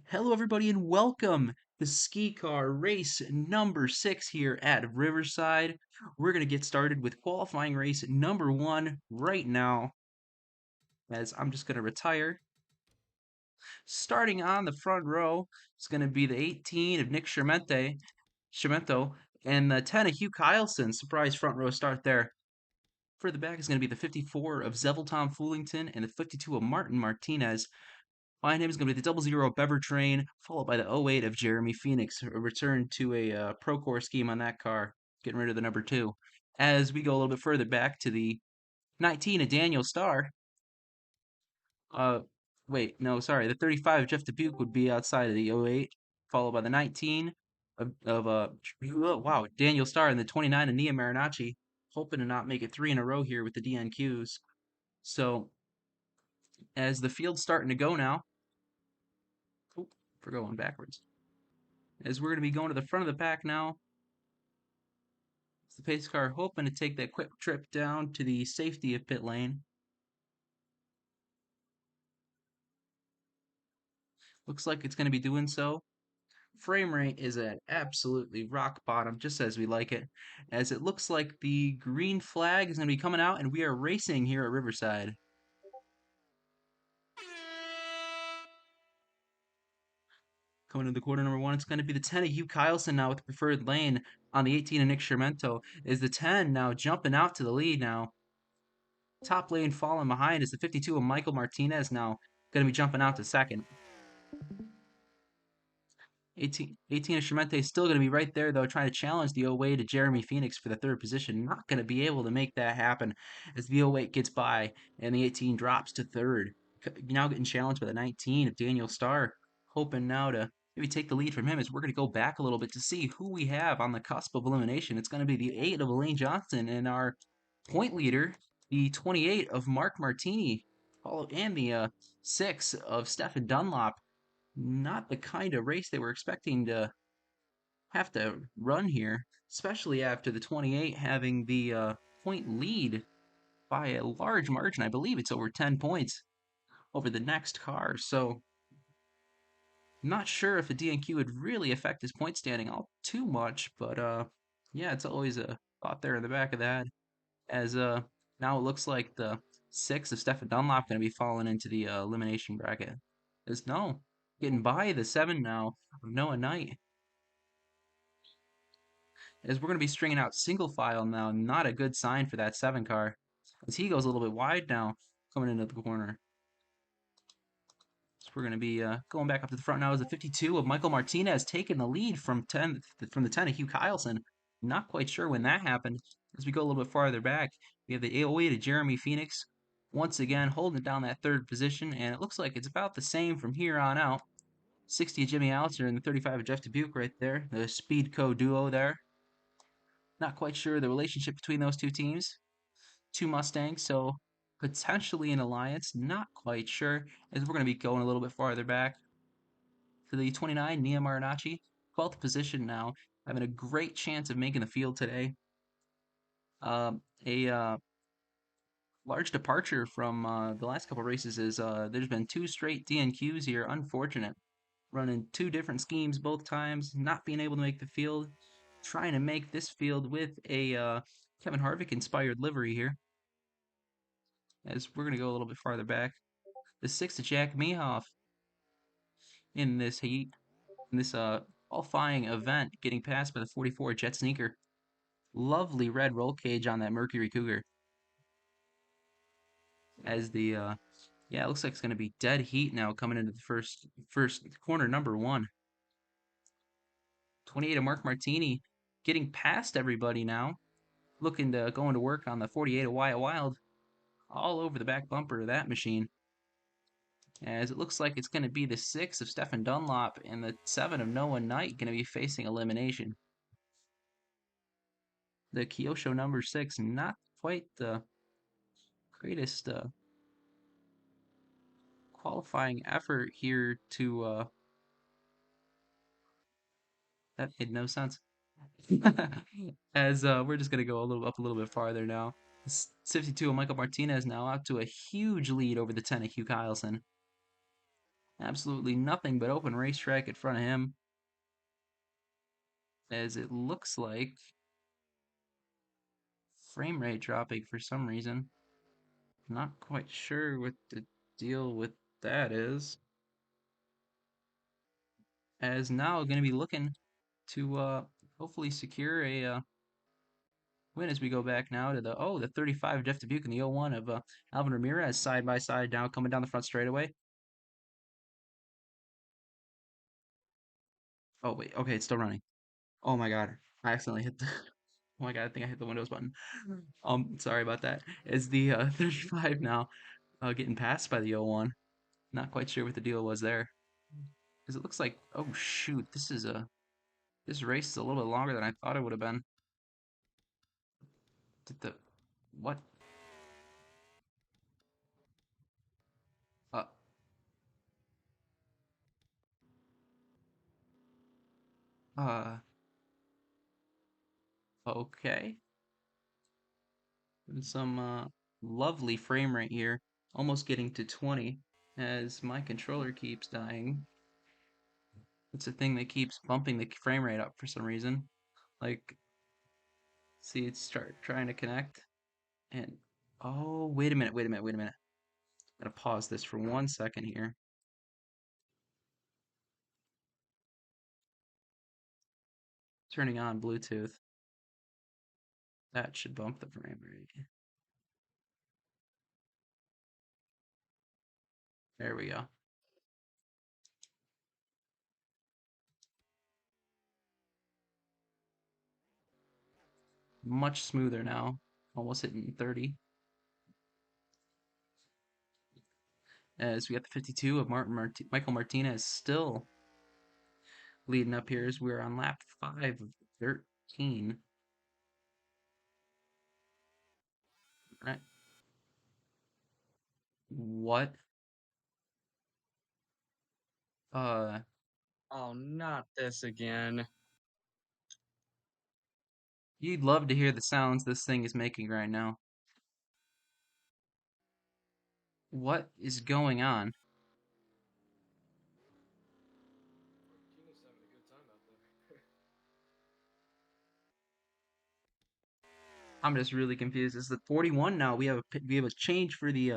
Hello, everybody, and welcome to Ski Car race number 6 here at Riverside. We're going to get started with qualifying race number 1 right now, as I'm just going to retire. Starting on the front row, it's going to be the 18 of Nick Schermento, and the 10 of Hugh Kylson. Surprise front row start there. For the back is going to be the 54 of Zevel Tom Foolington and the 52 of Martin Martinez. Behind him is going to be the 00 Bever Train, followed by the '08 of Jeremy Phoenix, a return to a Procore scheme on that car, getting rid of the number 2. As we go a little bit further back to the 19 of Daniel Starr, uh, wait, no, sorry, the 35 of Jeff Dubuque would be outside of the '08, followed by the 19 wow, Daniel Starr, and the 29 of Nia Marinacci, hoping to not make it 3 in a row here with the DNQs. So, as the field's starting to go now, oh, we're going backwards. As we're going to be going to the front of the pack now. It's the pace car hoping to take that quick trip down to the safety of pit lane. Looks like it's going to be doing so. Frame rate is at absolutely rock bottom, just as we like it, as it looks like the green flag is going to be coming out and we are racing here at Riverside. Coming to the quarter number 1, it's going to be the 10 of Hugh Kylson now with the preferred lane on the 18 of Nick Schermento. Is the 10 now jumping out to the lead now? Top lane falling behind is the 52 of Michael Martinez now going to be jumping out to second. 18 of Shemente is still going to be right there, though, trying to challenge the '08 to Jeremy Phoenix for the third position. Not going to be able to make that happen as the '08 gets by and the 18 drops to third. Now getting challenged by the 19 of Daniel Starr, hoping now to maybe take the lead from him as we're going to go back a little bit to see who we have on the cusp of elimination. It's going to be the 8 of Elaine Johnson and our point leader, the 28 of Mark Martini, and the 6 of Stefan Dunlop. Not the kind of race they were expecting to have to run here, especially after the 28 having the point lead by a large margin. I believe it's over 10 points over the next car. So, not sure if a DNQ would really affect his point standing all too much, but yeah, it's always a thought there in the back of that. As now it looks like the 6 of Stefan Dunlop going to be falling into the elimination bracket. As no, getting by the 7 now of Noah Knight. As we're going to be stringing out single file now, not a good sign for that 7 car. As he goes a little bit wide now, coming into the corner. So we're going to be going back up to the front now as the 52 of Michael Martinez taking the lead from the 10 of Hugh Kylson. Not quite sure when that happened. As we go a little bit farther back, we have the AOA to Jeremy Phoenix. Once again, holding down that third position, and it looks like it's about the same from here on out. 60 of Jimmy Allister and the 35 of Jeff Dubuque right there. The Speedco duo there. Not quite sure the relationship between those two teams. Two Mustangs, so potentially an alliance. Not quite sure, as we're going to be going a little bit farther back to the 29, Nia Marinacci. 12th position now, having a great chance of making the field today. A large departure from the last couple races is there's been 2 straight DNQs here. Unfortunate. Running 2 different schemes both times, not being able to make the field. Trying to make this field with a Kevin Harvick inspired livery here. As we're going to go a little bit farther back. The 6 of Jack Mehoff in this heat, in this qualifying event, getting passed by the 44 Jet Sneaker. Lovely red roll cage on that Mercury Cougar. As the yeah, it looks like it's going to be dead heat now coming into the first corner number 1. 28 of Mark Martini getting past everybody now. Looking to go into work on the 48 of Wyatt Wild. All over the back bumper of that machine. As it looks like it's going to be the 6 of Stefan Dunlop and the 7 of Noah Knight going to be facing elimination. The Kyosho number 6, not quite the greatest qualifying effort here to that made no sense. As we're just gonna go a little bit farther now. 52 of Michael Martinez now out to a huge lead over the 10 of Hugh Kylson. Absolutely nothing but open racetrack in front of him, as it looks like frame rate dropping for some reason. Not quite sure what the deal with that is. As now going to be looking to hopefully secure a win as we go back now to the 35 of Jeff Dubuque and the 01 of Alvin Ramirez side by side now coming down the front straightaway. Oh wait, okay, it's still running. Oh my god, I accidentally hit the. Oh my god, I think I hit the Windows button. Sorry about that. Is the 35 now getting passed by the 01? Not quite sure what the deal was there. Because it looks like, oh shoot, this race is a little bit longer than I thought it would have been. Did the what? Uh, uh, okay. And some lovely frame rate here, almost getting to 20 as my controller keeps dying. It's a thing that keeps bumping the frame rate up for some reason. Like, see, it's start trying to connect, and oh, wait a minute, wait a minute, wait a minute. Gotta pause this for 1 second here. Turning on Bluetooth. That should bump the frame rate. There we go. Much smoother now. Almost hitting 30. As we got the 52 of Michael Martinez still leading up here as we're on lap 5 of 13. Right. What? Uh, Oh, not this again. you'd love to hear the sounds this thing is making right now. What is going on? Martinez having a good time out there. I'm just really confused. It's the 41 now. We have a change for the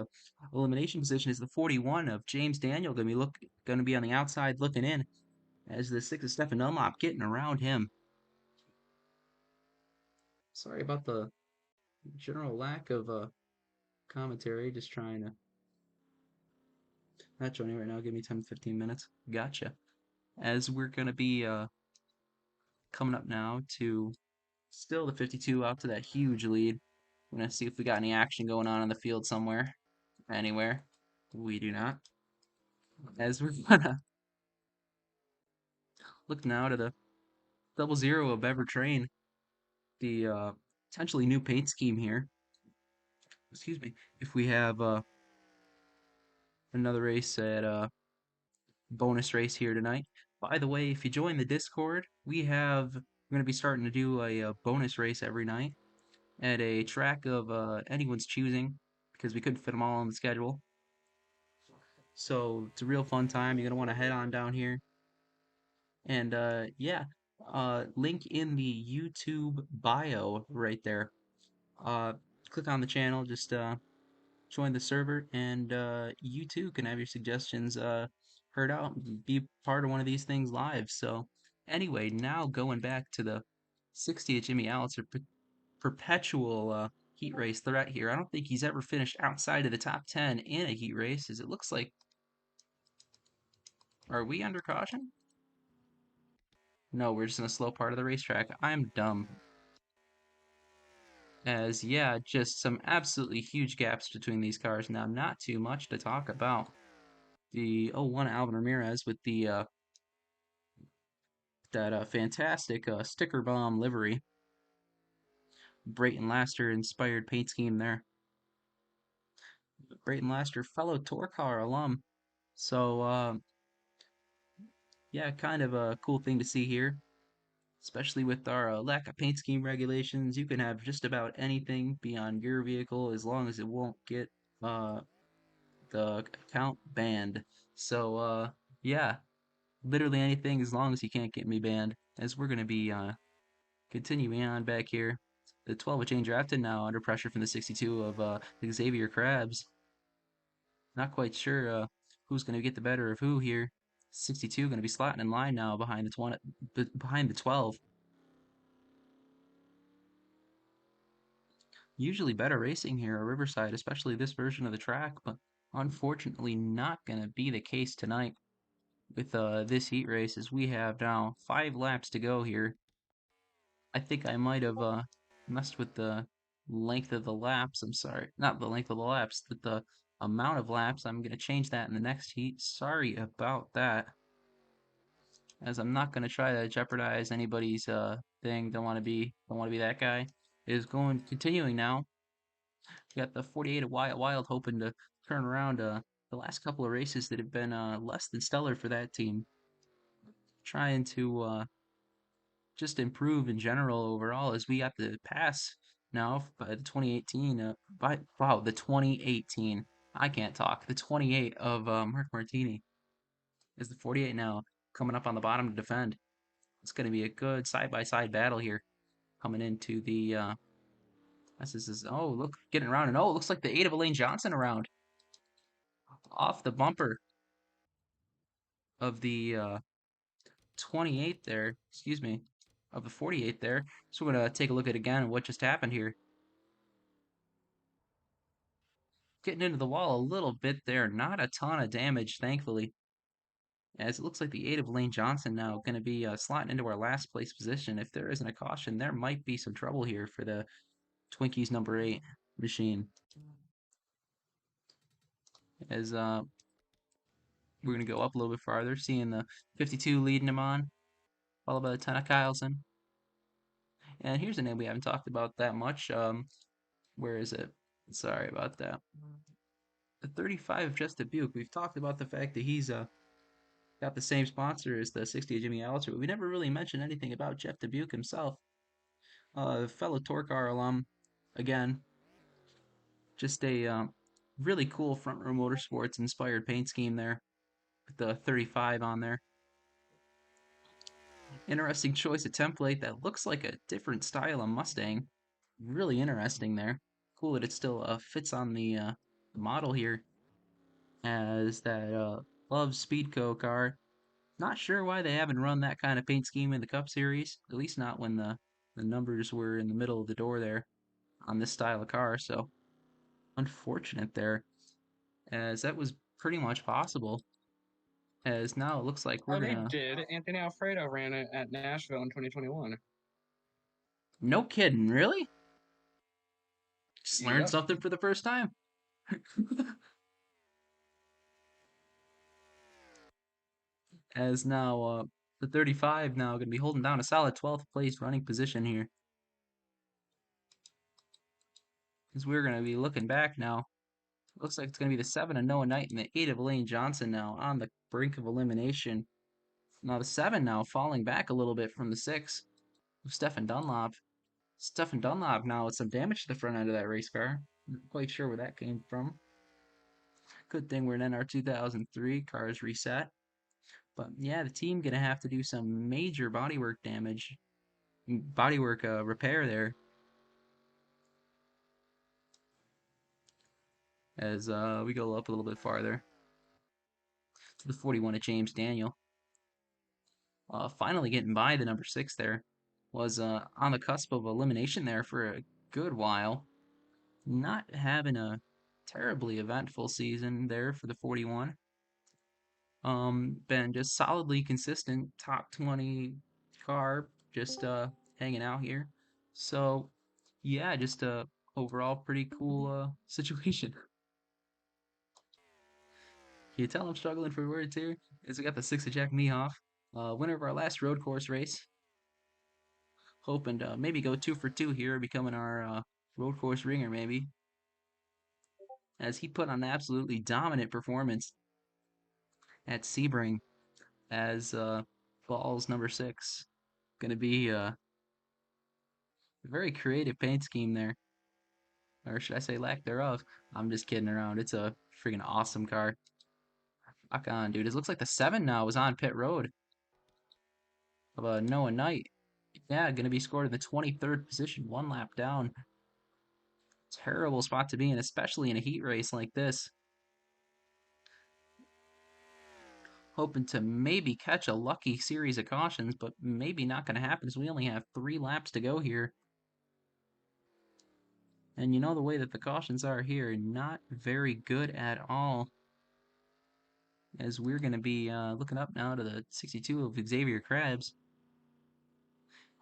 elimination position. Is the 41 of James Daniel gonna be on the outside looking in as the 6 of Stefan Elmop getting around him. Sorry about the general lack of commentary. Just trying to not joining right now. Give me 10 15 minutes. Gotcha. As we're gonna be coming up now to still the 52 out to that huge lead. We're gonna see if we got any action going on in the field somewhere, anywhere. We do not. As we're gonna look now to the 00 of Ever Train, the potentially new paint scheme here. Excuse me. If we have another race at bonus race here tonight. By the way, if you join the Discord, we're going to be starting to do a bonus race every night at a track of anyone's choosing because we couldn't fit them all on the schedule. So it's a real fun time. You're going to want to head on down here. And yeah, link in the YouTube bio right there. Uh, Click on the channel, just join the server, and you too can have your suggestions heard out and be part of one of these things live. So, anyway, now going back to the 60 of Jimmy Allen's perpetual heat race threat here. I don't think he's ever finished outside of the top 10 in a heat race, as it looks like. Are we under caution? No, we're just in a slow part of the racetrack. I'm dumb. As, yeah, just some absolutely huge gaps between these cars now. Not too much to talk about. The 01 Alvin Ramirez with the that fantastic sticker bomb livery. Brayton Laster inspired paint scheme there. Brayton Laster, fellow tour car alum. So yeah, kind of a cool thing to see here, especially with our lack of paint scheme regulations. You can have just about anything be on your vehicle as long as it won't get uh, the account banned. So, yeah, literally anything as long as you can't get me banned. As we're gonna be continuing on back here. The 12 of chain drafted now under pressure from the 62 of Xavier Krabs. Not quite sure who's gonna get the better of who here. 62 gonna be slotting in line now behind the 20, behind the 12. Usually better racing here at Riverside, especially this version of the track, but unfortunately not gonna be the case tonight with this heat race as we have now 5 laps to go here. I think I might have messed with the length of the laps. I'm sorry, not the length of the laps, but the amount of laps. I'm gonna change that in the next heat. Sorry about that, as I'm not gonna try to jeopardize anybody's thing. Don't want to be that guy. Is going continuing now. We got the 48 of Wyatt Wild hoping to turn around the last couple of races that have been less than stellar for that team. Trying to just improve in general overall as we got the pass now by the 2018 by wow the 2018 I can't talk the 28 of Mark Martini is the 48 now coming up on the bottom to defend. It's going to be a good side by side battle here coming into the this is oh look getting around and oh it looks like the 8 of Elaine Johnson around off the bumper of the 28 there, excuse me, of the 48 there. So we're going to take a look at again what just happened here. Getting into the wall a little bit there. Not a ton of damage, thankfully. As it looks like the 8 of Lane Johnson now going to be slotting into our last place position. If there isn't a caution, there might be some trouble here for the Twinkies number 8 machine. As we're going to go up a little bit farther, seeing the 52 leading him on, followed by the 10 of Kyleson. And here's a name we haven't talked about that much. Where is it? Sorry about that. The 35 of Just Dubuque. We've talked about the fact that he's got the same sponsor as the 60 of Jimmy Allister, but we never really mentioned anything about Jeff Dubuque himself. Fellow Torcar alum, again, just a really cool front row motorsports inspired paint scheme there with the 35 on there. Interesting choice of template that looks like a different style of Mustang. Really interesting there. Cool that it still fits on the model here as that Love Speedco car. Not sure why they haven't run that kind of paint scheme in the Cup Series. At least not when the numbers were in the middle of the door there on this style of car. So unfortunate there, as that was pretty much possible. As now it looks like we're Oh, they gonna. did. Anthony Alfredo ran it at Nashville in 2021. No kidding, really? Just learned Yep. something for the first time. As now the 35 now gonna be holding down a solid 12th place running position here. As we're gonna be looking back now. Looks like it's going to be the 7 of Noah Knight and the 8 of Elaine Johnson now on the brink of elimination. Now the 7 now falling back a little bit from the 6 of Stefan Dunlop. Stefan Dunlop now with some damage to the front end of that race car. Not quite sure where that came from. Good thing we're in NR 2003. Cars reset. But yeah, the team going to have to do some major bodywork damage. Bodywork repair there. As we go up a little bit farther. To the 41 of James Daniel. Finally getting by the number 6 there. Was on the cusp of elimination there for a good while. Not having a terribly eventful season there for the 41. Been just solidly consistent, top 20 car, just hanging out here. So, yeah, just overall pretty cool situation. Can you tell I'm struggling for words here? Is we got the 6 of Jack Mehoff, winner of our last road course race. Hoping to maybe go 2 for 2 here, becoming our road course ringer maybe. As he put on an absolutely dominant performance at Sebring as Balls number 6. Going to be a very creative paint scheme there. Or should I say lack thereof? I'm just kidding around. It's a freaking awesome car. Rock on, dude. It looks like the 7 now is on pit road of Noah Knight. Yeah, going to be scored in the 23rd position, one lap down. Terrible spot to be in, especially in a heat race like this. Hoping to maybe catch a lucky series of cautions, but maybe not going to happen as we only have 3 laps to go here. And you know the way that the cautions are here, not very good at all. As we're going to be looking up now to the 62 of Xavier Krabs.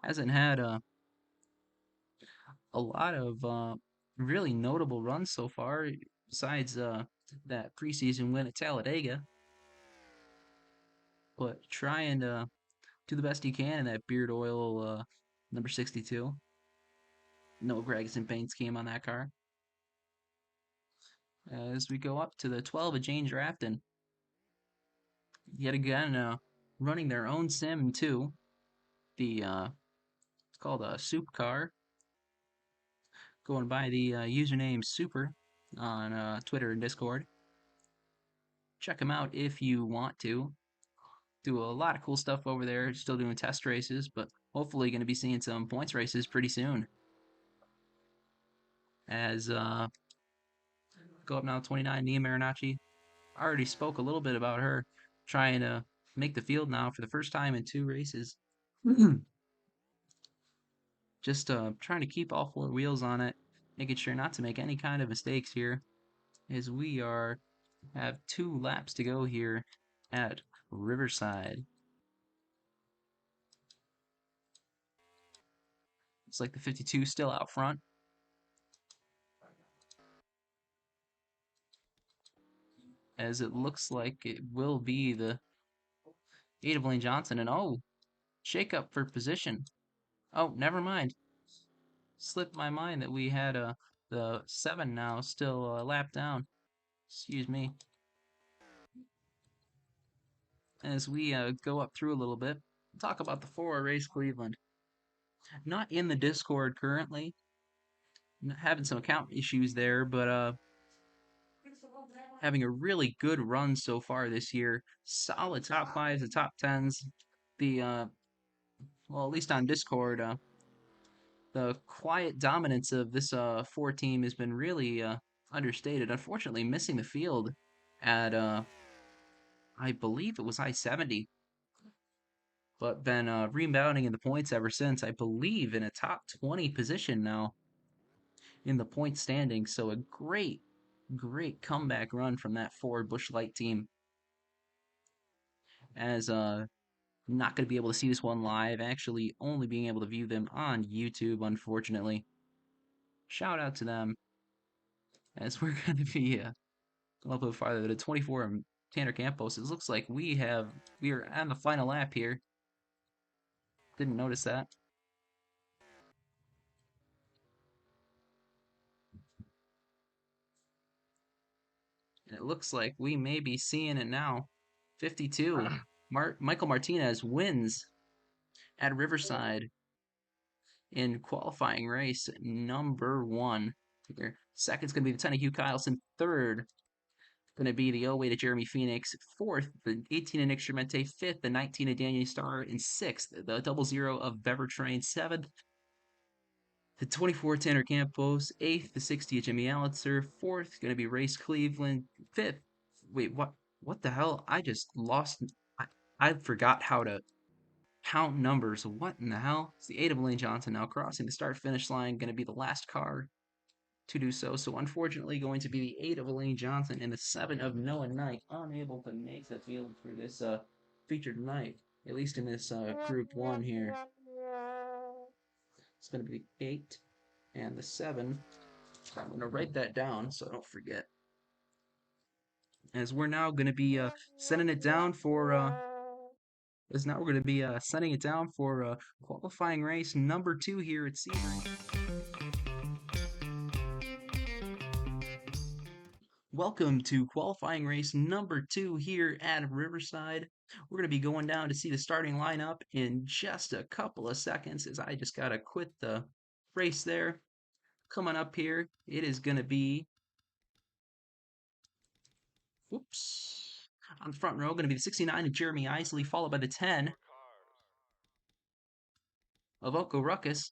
Hasn't had a lot of really notable runs so far, besides that preseason win at Talladega. But trying to do the best he can in that beard oil number 62. No Gregson paint scheme on that car. As we go up to the 12 of Jane Drafton. Yet again, running their own sim too. The it's called a Soup Car. Going by the username Super on Twitter and Discord. Check them out if you want to. Do a lot of cool stuff over there. Still doing test races, but hopefully going to be seeing some points races pretty soon. As go up now 29, Nia Marinacci. I already spoke a little bit about her trying to make the field now for the first time in 2 races. Just trying to keep all 4 wheels on it, making sure not to make any kind of mistakes here, as we have 2 laps to go here at Riverside. It's like the 52 still out front, as it looks like it will be the Ada Blaine Johnson. And oh, shake up for position. Oh, never mind. Slipped my mind that we had the 7 now still a lap down. Excuse me. As we go up through a little bit, talk about the 4 race Cleveland. Not in the Discord currently. Having some account issues there, but having a really good run so far this year. Solid top 5s and top 10s. The well, at least on Discord, the quiet dominance of this 4 team has been really understated. Unfortunately, missing the field at I believe it was I-70, but been rebounding in the points ever since. I believe in a top 20 position now in the point standings. So a great comeback run from that Ford Busch Light team. As not going to be able to see this one live, actually only being able to view them on YouTube, unfortunately. Shout out to them, as we're going to be a little bit farther to 24 of Tanner Campos. It looks like we are on the final lap here. Didn't notice that. And it looks like we may be seeing it now. 52. Michael Martinez wins at Riverside in qualifying race number 1. Second's going to be the 10 of Hugh Kyleson. Third, going to be the 08 of Jeremy Phoenix. Fourth, the 18 of Nick Schermente. Fifth, the 19 of Daniel Starr. And sixth, the 00 of Bever Train. Seventh, the 24 Tanner Campos. Eighth, the 60 of Jimmy Allitzer. Fourth, going to be Race Cleveland. Fifth, wait, what? What the hell? I just lost. I forgot how to count numbers. What in the hell? It's the 8 of Lane Johnson now crossing the start finish line. Going to be the last car to do so. So unfortunately, going to be the 8 of Elaine Johnson and the 7 of Noah Knight, unable to make the field for this featured night, at least in this Group 1 here. It's going to be the 8 and the 7. I'm going to write that down so I don't forget. As we're now going to be sending it down for sending it down for qualifying race number 2 here at Sebring. Welcome to qualifying race number 2 here at Riverside. We're going to be going down to see the starting lineup in just a couple of seconds, as I just got to quit the race there. Coming up here, it is going to be, whoops. On the front row, going to be the 69 of Jeremy Isley, followed by the 10 of Uncle Ruckus,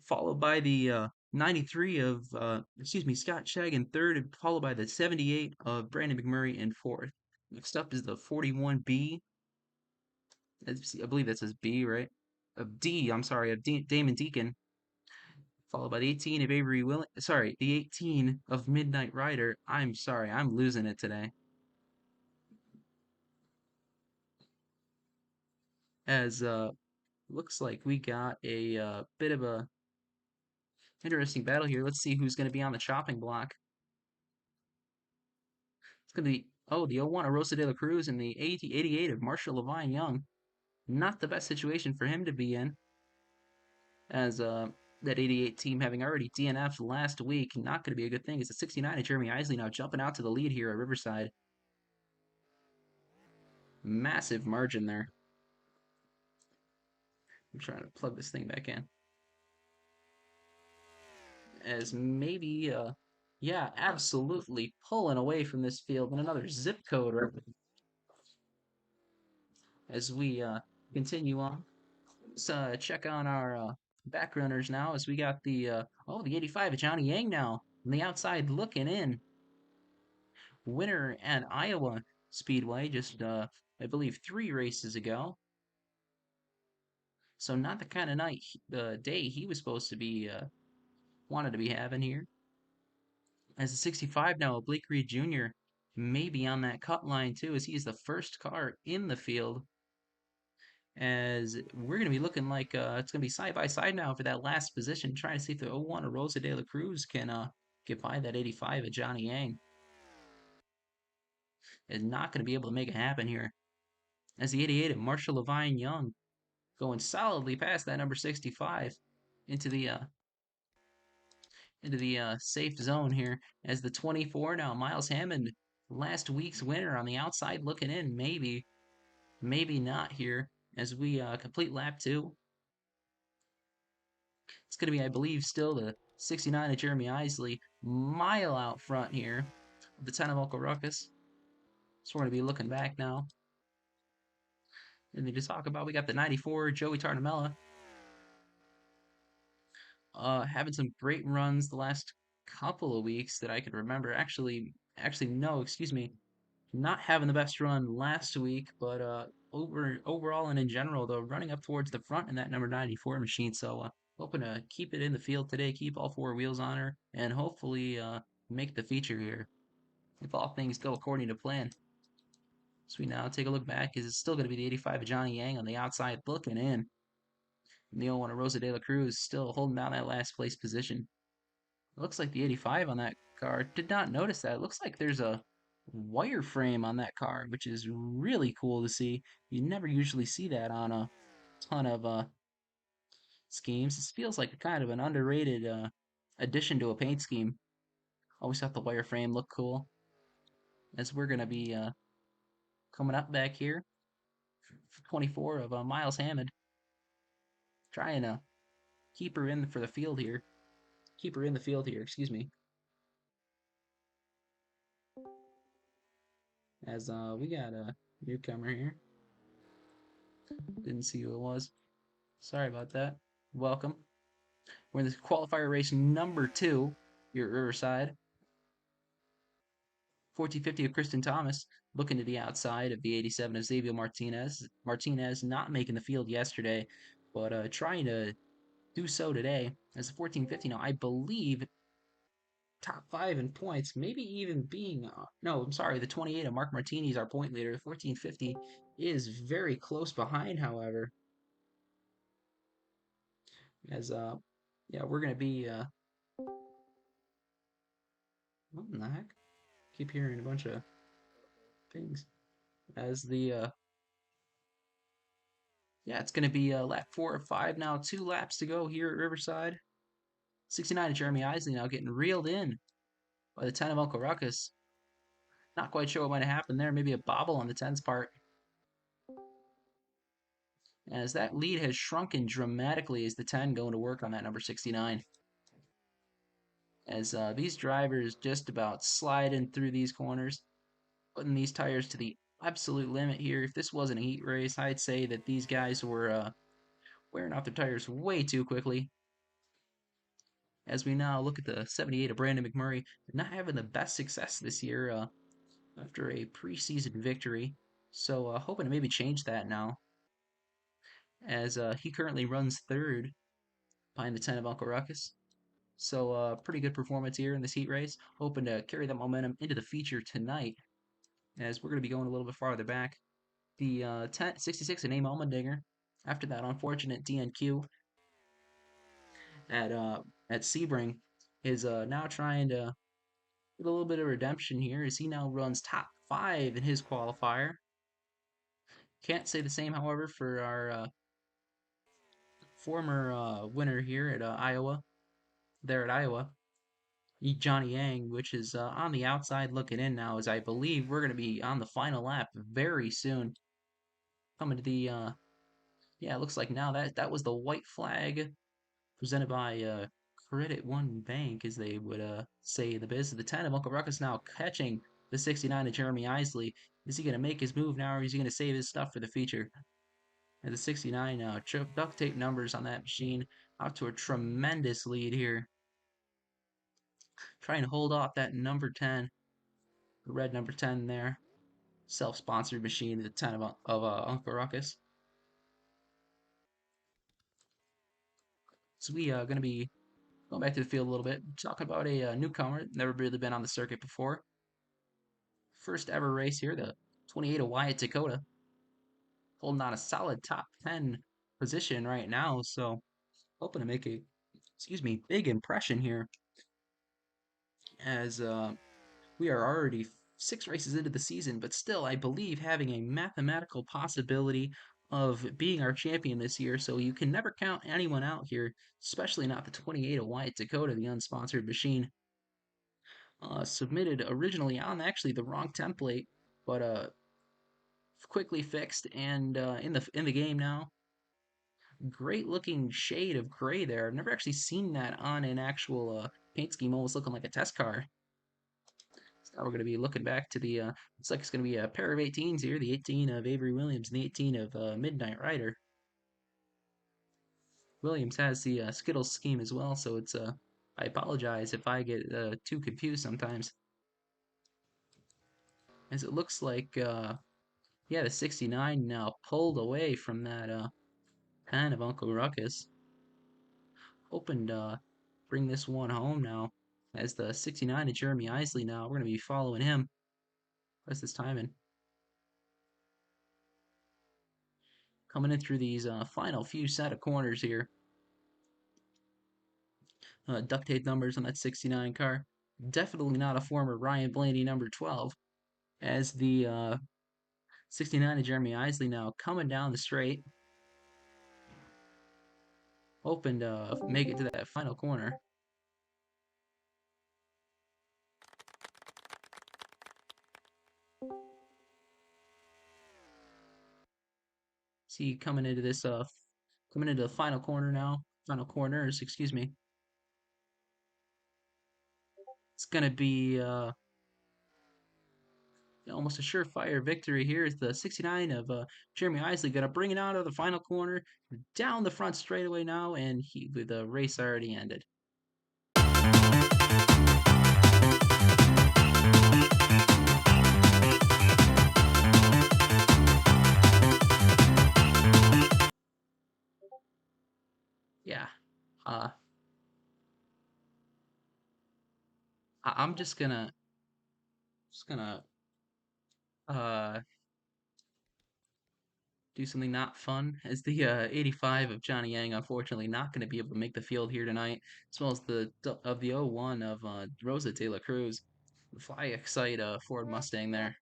followed by the 93 of, Scott Shag in third, and followed by the 78 of Brandon McMurray in fourth. Next up is the 41B. I believe that says B, right? Of D, I'm sorry, of Damon Deacon, followed by the 18 of Avery Willing. Sorry, the 18 of Midnight Rider. I'm sorry, I'm losing it today. As looks like we got a bit of a interesting battle here. Let's see who's going to be on the chopping block. It's going to be, oh, the 01 of Rosa De La Cruz and the 88 of Marshall Levine Young. Not the best situation for him to be in, as that 88 team having already DNF'd last week. Not going to be a good thing. It's a 69 of Jeremy Isley now jumping out to the lead here at Riverside. Massive margin there. I'm trying to plug this thing back in. As maybe, yeah, absolutely pulling away from this field. And another zip code right as we continue on. Let's check on our back runners now as we got the, the 85 of Johnny Yang now on the outside looking in. Winner at Iowa Speedway just, I believe, 3 races ago. So not the kind of night, day he was supposed to be, wanted to be having here. As a 65 now, Blake Reed Jr. may be on that cut line too, as he is the first car in the field. As we're going to be looking like it's going to be side by side now for that last position, trying to see if the 01 of Rosa De La Cruz can get by that 85 of Johnny Yang. Is not going to be able to make it happen here. As the 88 of Marshall Levine Young going solidly past that number 65 into the safe zone here. As the 24 now, Miles Hammond, last week's winner on the outside looking in, maybe not here as we complete lap 2. It's going to be, I believe, still the 69 of Jeremy Isley, mile out front here, the 10 of Uncle Ruckus. So we're going to be looking back now. And to talk about, we got the 94 Joey Tartamella, having some great runs the last couple of weeks that I can remember. Actually, no, excuse me, not having the best run last week, but overall and in general, though, running up towards the front in that number 94 machine. So hoping to keep it in the field today, keep all 4 wheels on her, and hopefully make the feature here if all things go according to plan. So we now take a look back, is it's still going to be the 85 of Johnny Yang on the outside looking in. And the 01 of Rosa De La Cruz still holding down that last place position. It looks like the 85 on that car. Did not notice that. It looks like there's a wireframe on that car, which is really cool to see. You never usually see that on a ton of schemes. This feels like a kind of an underrated addition to a paint scheme. Always thought the wireframe looked cool. As we're going to be coming up back here, 24 of Miles Hammond, trying to keep her in for the field here. Keep her in the field here, excuse me. As we got a newcomer here. Didn't see who it was. Sorry about that. Welcome. We're in the qualifier race number 2 here at Riverside. 1450 of Kristen Thomas looking to the outside of the 87 of Xavier Martinez. Martinez not making the field yesterday, but trying to do so today. As the 1450 now, I believe top 5 in points, maybe even being, no, I'm sorry, the 28 of Mark Martini's our point leader. The 1450 is very close behind, however. As, yeah, we're going to be, what in the heck? Keep hearing a bunch of things. As the, yeah, it's going to be lap 4 or 5 now. 2 laps to go here at Riverside. 69 of Jeremy Isley now getting reeled in by the 10 of Uncle Ruckus. Not quite sure what might have happened there. Maybe a bobble on the 10's part. As that lead has shrunken dramatically as the 10 going to work on that number 69. As these drivers just about sliding through these corners. putting these tires to the absolute limit here. If this wasn't a heat race, I'd say that these guys were wearing off their tires way too quickly. As we now look at the 78 of Brandon McMurray, not having the best success this year after a preseason victory. So hoping to maybe change that now, as he currently runs third behind the 10 of Uncle Ruckus. So pretty good performance here in this heat race. Hoping to carry that momentum into the feature tonight, as we're going to be going a little bit farther back. The 66 and Aim Allmendinger, after that unfortunate DNQ at Sebring, is now trying to get a little bit of redemption here, as he now runs top 5 in his qualifier. Can't say the same, however, for our former winner here at Iowa, there at Iowa, Johnny Yang, which is on the outside looking in now, as I believe we're going to be on the final lap very soon. Coming to the, yeah, it looks like now that was the white flag presented by Credit One Bank, as they would say in the biz. The 10 of Uncle Ruckus now catching the 69 of Jeremy Isley. Is he going to make his move now, or is he going to save his stuff for the feature? And the 69 duct tape numbers on that machine out to a tremendous lead here. Trying to hold off that number 10, the red number 10 there. Self-sponsored machine, the 10 of Uncle Ruckus. So we are going to be going back to the field a little bit, talk about a newcomer, never really been on the circuit before. First ever race here, the 28 of Wyatt Dakota, holding on a solid top 10 position right now. So hoping to make a, excuse me, big impression here, as we are already 6 races into the season, but still, I believe, having a mathematical possibility of being our champion this year. So you can never count anyone out here, especially not the 28 of Wyatt Dakota, the unsponsored machine. Submitted originally on actually the wrong template, but quickly fixed and in the game now. Great looking shade of gray there. I've never actually seen that on an actual paint scheme, almost looking like a test car. So now we're going to be looking back to the, looks like it's going to be a pair of 18s here, the 18 of Avery Williams and the 18 of Midnight Rider. Williams has the Skittles scheme as well, so it's, I apologize if I get too confused sometimes. As it looks like, yeah, the 69 now pulled away from that kind of Uncle Ruckus. Hoping to bring this one home now, as the 69 of Jeremy Isley now. We're going to be following him. What's this timing? Coming in through these final few set of corners here. Duct tape numbers on that 69 car. Definitely not a former Ryan Blaney number 12, as the 69 of Jeremy Isley now coming down the straight. Hoping to make it to that final corner. See, coming into this coming into the final corner now. Final corners, excuse me. It's gonna be almost a surefire victory here. Is the 69 of Jeremy Isley gonna bring it out of the final corner, down the front straightaway now, and the race already ended. Yeah, uh, I'm just gonna uh do something not fun, as the 85 of Johnny Yang unfortunately not going to be able to make the field here tonight, as well as the 01 of Rosa De La Cruz, the Fly Excite Ford Mustang there.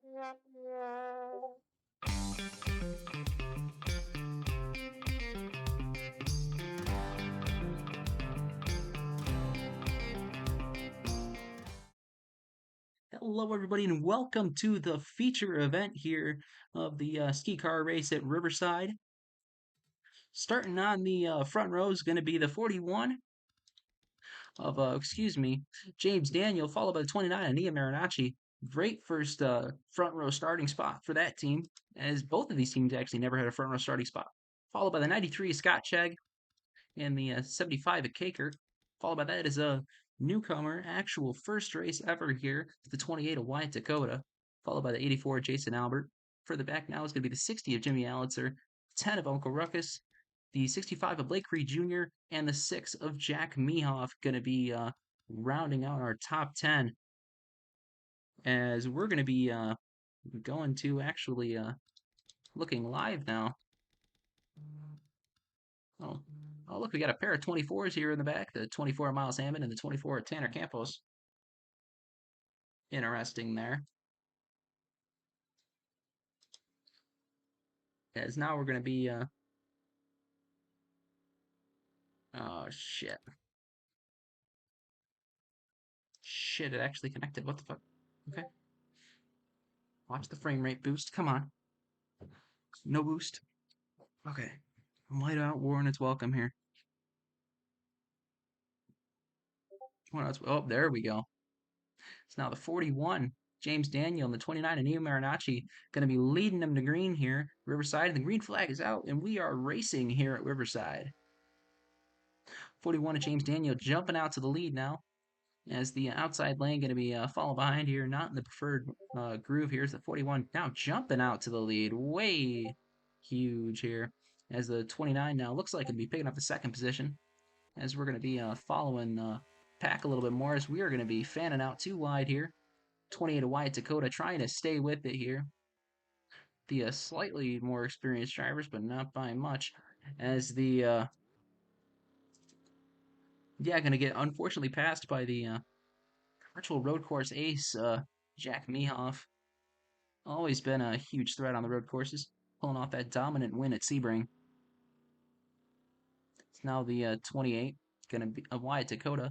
Hello, everybody, and welcome to the feature event here of the ski car race at Riverside. Starting on the front row is going to be the 41 of, excuse me, James Daniel, followed by the 29 of Nia Marinacci. Great first front row starting spot for that team, as both of these teams actually never had a front row starting spot. Followed by the 93 Scott Chegg and the 75 at Caker. Followed by that is a newcomer, actual first race ever here, the 28 of Wyatt Dakota. Followed by the 84 of Jason Albert. Further back now is going to be the 60 of Jimmy Allitzer, 10 of Uncle Ruckus, the 65 of Blake Reed Jr., and the 6 of Jack Mehoff going to be rounding out our top 10 as we're going to be going to actually looking live now. Oh, oh, look, we got a pair of 24s here in the back, the 24 of Miles Hammond and the 24 of Tanner Campos. Interesting there. As now we're going to be, oh, shit. Shit, it actually connected. What the fuck? Okay. Watch the frame rate boost. Come on. No boost. Okay. Light out Warren, it's welcome here. Oh, there we go. It's now the 41, James Daniel, and the 29, Anil Marinacci, going to be leading them to green here. Riverside, and the green flag is out, and we are racing here at Riverside. 41 of James Daniel jumping out to the lead now, as the outside lane going to be falling behind here, not in the preferred groove. Here's the 41 now jumping out to the lead, way huge here, as the 29 now looks like it'll be picking up the second position, as we're going to be following pack a little bit more, as we are going to be fanning out too wide here. 28 of Wyatt Dakota trying to stay with it here. The slightly more experienced drivers, but not by much, as the yeah, going to get unfortunately passed by the virtual road course ace, Jack Mehoff. Always been a huge threat on the road courses, pulling off that dominant win at Sebring. It's now the 28, going to be Wyatt Dakota.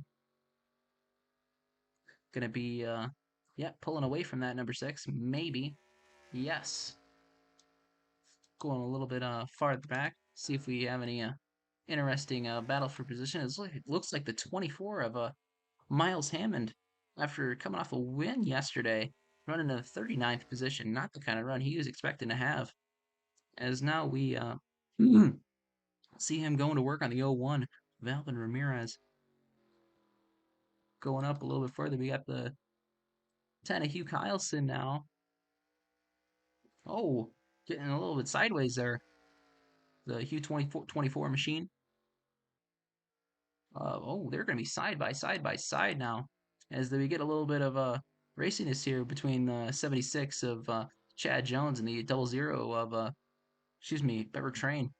Going to be, yeah, pulling away from that number 6, maybe. Yes. Going a little bit farther back, see if we have any interesting battle for position. It looks like the 24 of Miles Hammond, after coming off a win yesterday, running in the 39th position. Not the kind of run he was expecting to have. As now we see him going to work on the 01, Valvin Ramirez. Going up a little bit further, we got the 10 of Hugh Kylson now. Oh, getting a little bit sideways there. The Hugh 24 machine. Oh, they're going to be side by side now, as we get a little bit of raciness here between the 76 of Chad Jones and the 00 of excuse me, Bever Train.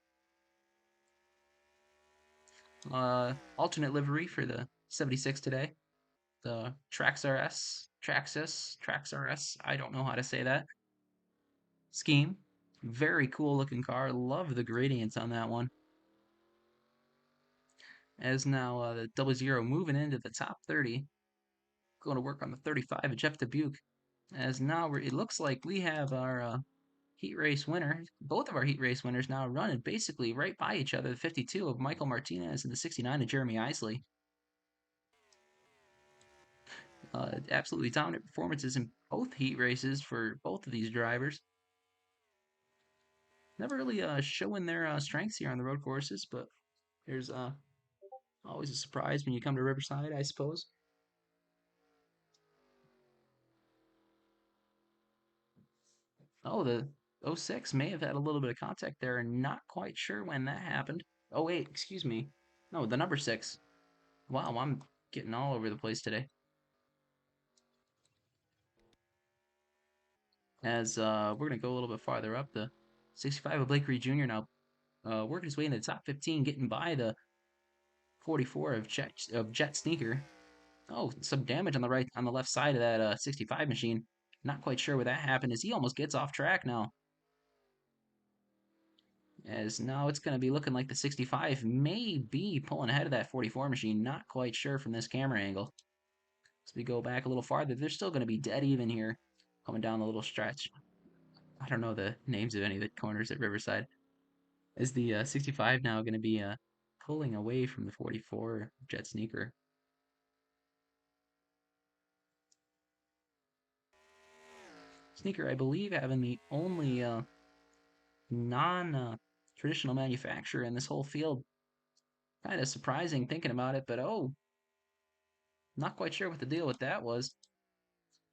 Alternate livery for the 76 today. The Trax RS. I don't know how to say that. Scheme. Very cool looking car. Love the gradients on that one. As now the 00 moving into the top 30. Going to work on the 35 of Jeff Dubuque. As now it looks like we have our heat race winner, both of our heat race winners now running basically right by each other. The 52 of Michael Martinez and the 69 of Jeremy Isley. Absolutely dominant performances in both heat races for both of these drivers. Never really showing their strengths here on the road courses, but there's always a surprise when you come to Riverside, I suppose. Oh, the '06 may have had a little bit of contact there, and not quite sure when that happened. Oh, wait, excuse me. No, the number 6. Wow, I'm getting all over the place today. As we're going to go a little bit farther up, the 65 of Blake Reed Jr. now working his way into the top 15, getting by the 44 of Jet Sneaker. Oh, some damage on the left side of that 65 machine. Not quite sure where that happened, as he almost gets off track now. As now it's going to be looking like the 65 may be pulling ahead of that 44 machine. Not quite sure from this camera angle. As we go back a little farther, they're still going to be dead even here, coming down the little stretch. I don't know the names of any of the corners at Riverside. Is the 65 now going to be pulling away from the 44 Jet Sneaker? Sneaker, I believe, having the only non traditional manufacturer in this whole field. Kind of surprising thinking about it, but oh, not quite sure what the deal with that was.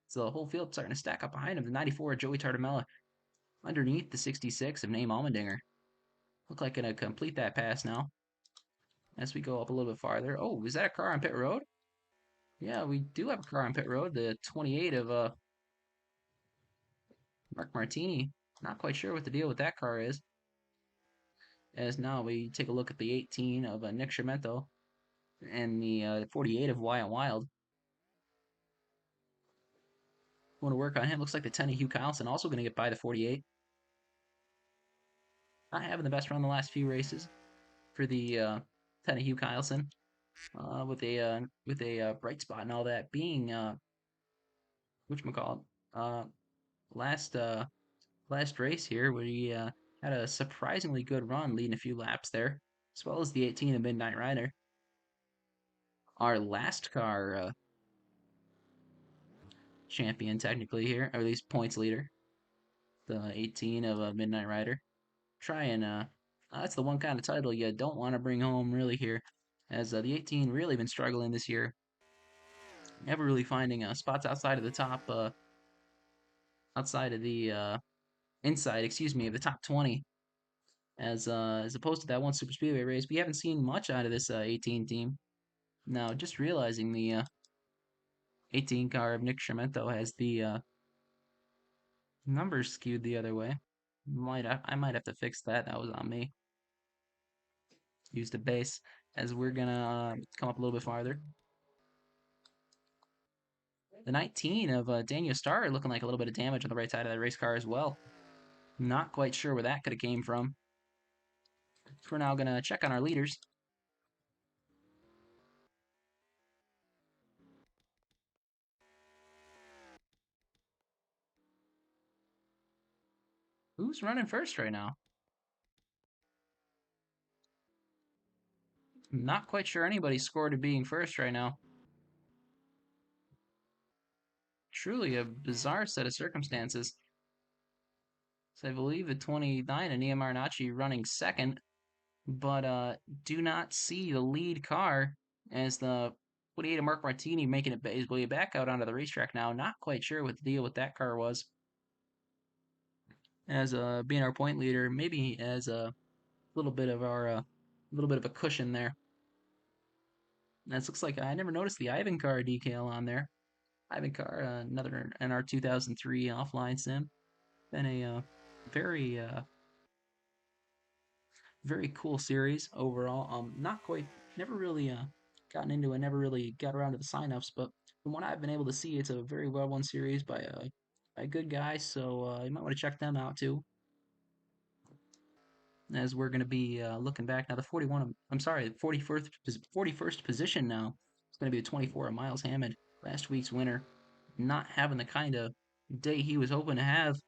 So the whole field starting to stack up behind him. The 94 Joey Tartamella underneath the 66 of Name Almendinger. Look like gonna complete that pass now as we go up a little bit farther. Oh, is that a car on pit road? Yeah, we do have a car on pit road. The 28 of Mark Martini. Not quite sure what the deal with that car is. As now we take a look at the 18 of Nick Schermento and the 48 of Wyatt Wild. Want to work on him. Looks like the 10 of Hugh Carlson also going to get by the 48. Not having the best run the last few races for the 10 of Hugh Carlson. With a bright spot and all that being whatchamacallit, uh last last race here where he had a surprisingly good run leading a few laps there, as well as the 18 of Midnight Rider. Our last car champion technically here, or at least points leader, the 18 of Midnight Rider. Try and that's the one kind of title you don't want to bring home really here, as the 18 really been struggling this year, never really finding spots outside of the top, outside of the inside, excuse me, of the top 20. As opposed to that one super speedway race, we haven't seen much out of this 18 team. Now, just realizing the 18 car of Nick Schermento has the numbers skewed the other way. I might have to fix that. That was on me. Use the base as we're gonna come up a little bit farther. The 19 of Daniel Starr looking like a little bit of damage on the right side of that race car as well. Not quite sure where that could have came from. We're now gonna check on our leaders. Who's running first right now? Not quite sure anybody's scored to being first right now. Truly a bizarre set of circumstances. So I believe the 29 of Nehemiah Arnachi running second, but do not see the lead car as the 28 of Mark Martini making it his way back out onto the racetrack now. Not quite sure what the deal with that car was. As being our point leader, maybe as a little bit of our little bit of a cushion there. That looks like I never noticed the Ivan car decal on there. Ivan car, another NR 2003 offline sim. Been a very very cool series overall. Not quite, never really gotten into it, never really got around to the signups, but from what I've been able to see, it's a very well run series by a good guy. So you might want to check them out too. As we're going to be looking back now, the 41, I'm sorry, 41st position now. It's going to be the 24 of Miles Hammond, last week's winner, not having the kind of day he was hoping to have,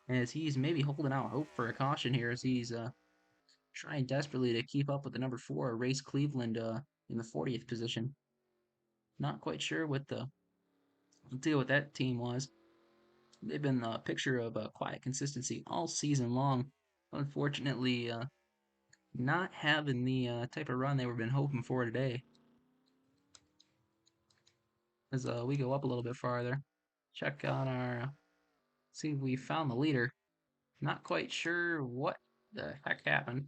as he's maybe holding out hope for a caution here, as he's trying desperately to keep up with the number 4, Race Cleveland, in the 40th position. Not quite sure what the deal with that team was. They've been a picture of quiet consistency all season long. Unfortunately, not having the type of run they were been hoping for today. As we go up a little bit farther, check on our, see if we found the leader. Not quite sure what the heck happened.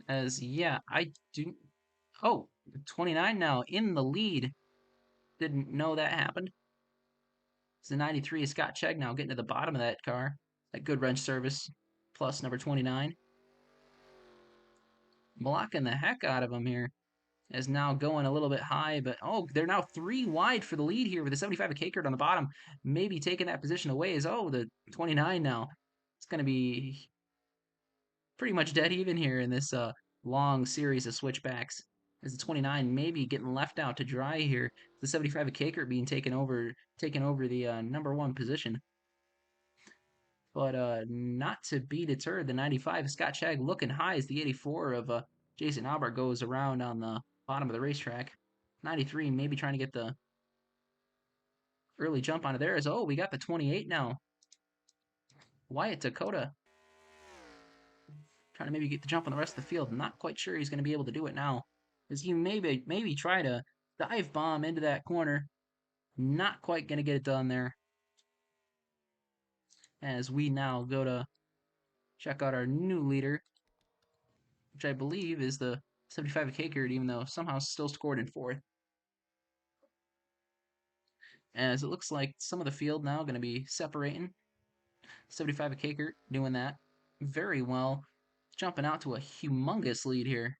As yeah, I do. Oh, 29 now in the lead. Didn't know that happened. It's the 93 of Scott Chegg now getting to the bottom of that car. That good wrench service plus number 29. Blocking the heck out of him here. Is now going a little bit high, but oh, they're now 3 wide for the lead here with the 75 of Kakert on the bottom. Maybe taking that position away is, oh, the 29 now. It's going to be pretty much dead even here in this long series of switchbacks. As the 29 maybe getting left out to dry here. The 75 of Kakert being taken over the number 1 position. But not to be deterred, the 95 Scott Shag looking high as the 84 of Jason Albert goes around on the bottom of the racetrack. 93 maybe trying to get the Early jump onto there is, oh, we got the 28 now. Wyatt Dakota trying to maybe get the jump on the rest of the field. Not quite sure he's going to be able to do it now. As he maybe try to dive bomb into that corner. Not quite going to get it done there. As we now go to check out our new leader, which I believe is the 75 K even though somehow still scored in fourth. As it looks like some of the field now going to be separating. 75 K doing that very well, jumping out to a humongous lead here.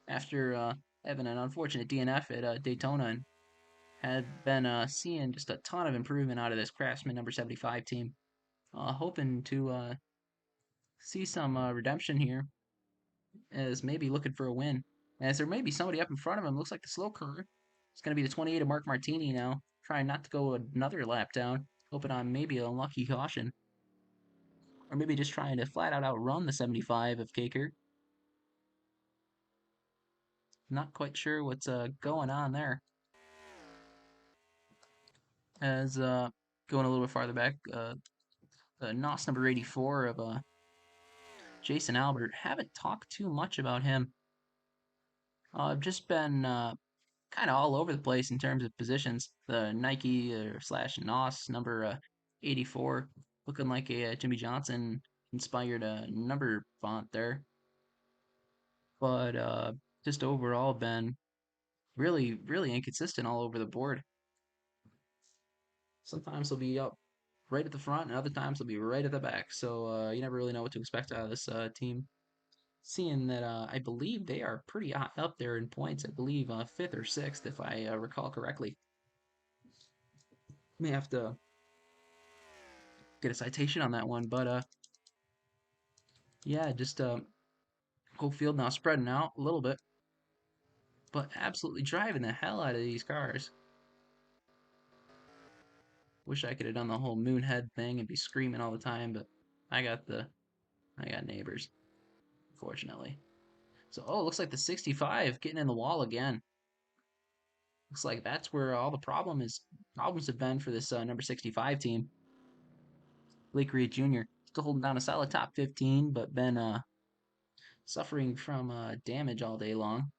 After having an unfortunate DNF at Daytona and had been seeing just a ton of improvement out of this Craftsman number 75 team. Hoping to see some redemption here as maybe looking for a win. As there may be somebody up in front of him. Looks like the slow car. It's going to be the 28 of Mark Martini now. Trying not to go another lap down. Hoping on maybe a lucky caution. Or maybe just trying to flat out outrun the 75 of Kaker. Not quite sure what's going on there. As going a little bit farther back, NOS number 84 of Jason Albert. Haven't talked too much about him. I've just been kind of all over the place in terms of positions. The Nike slash NOS number 84, looking like a Jimmy Johnson inspired number font there. But just overall been really inconsistent all over the board. Sometimes he'll be up right at the front, and other times he'll be right at the back. So you never really know what to expect out of this team. Seeing that I believe they are pretty high up there in points. I believe fifth or sixth, if I recall correctly. May have to get a citation on that one, but yeah, just whole field now spreading out a little bit, but absolutely driving the hell out of these cars. Wish I could have done the whole moonhead thing and be screaming all the time, but I got neighbors, fortunately. So oh, it looks like the 65 getting in the wall again. Looks like that's where all the problems have been for this number 65 team. Blake Reed Jr. still holding down a solid top 15, but been suffering from damage all day long.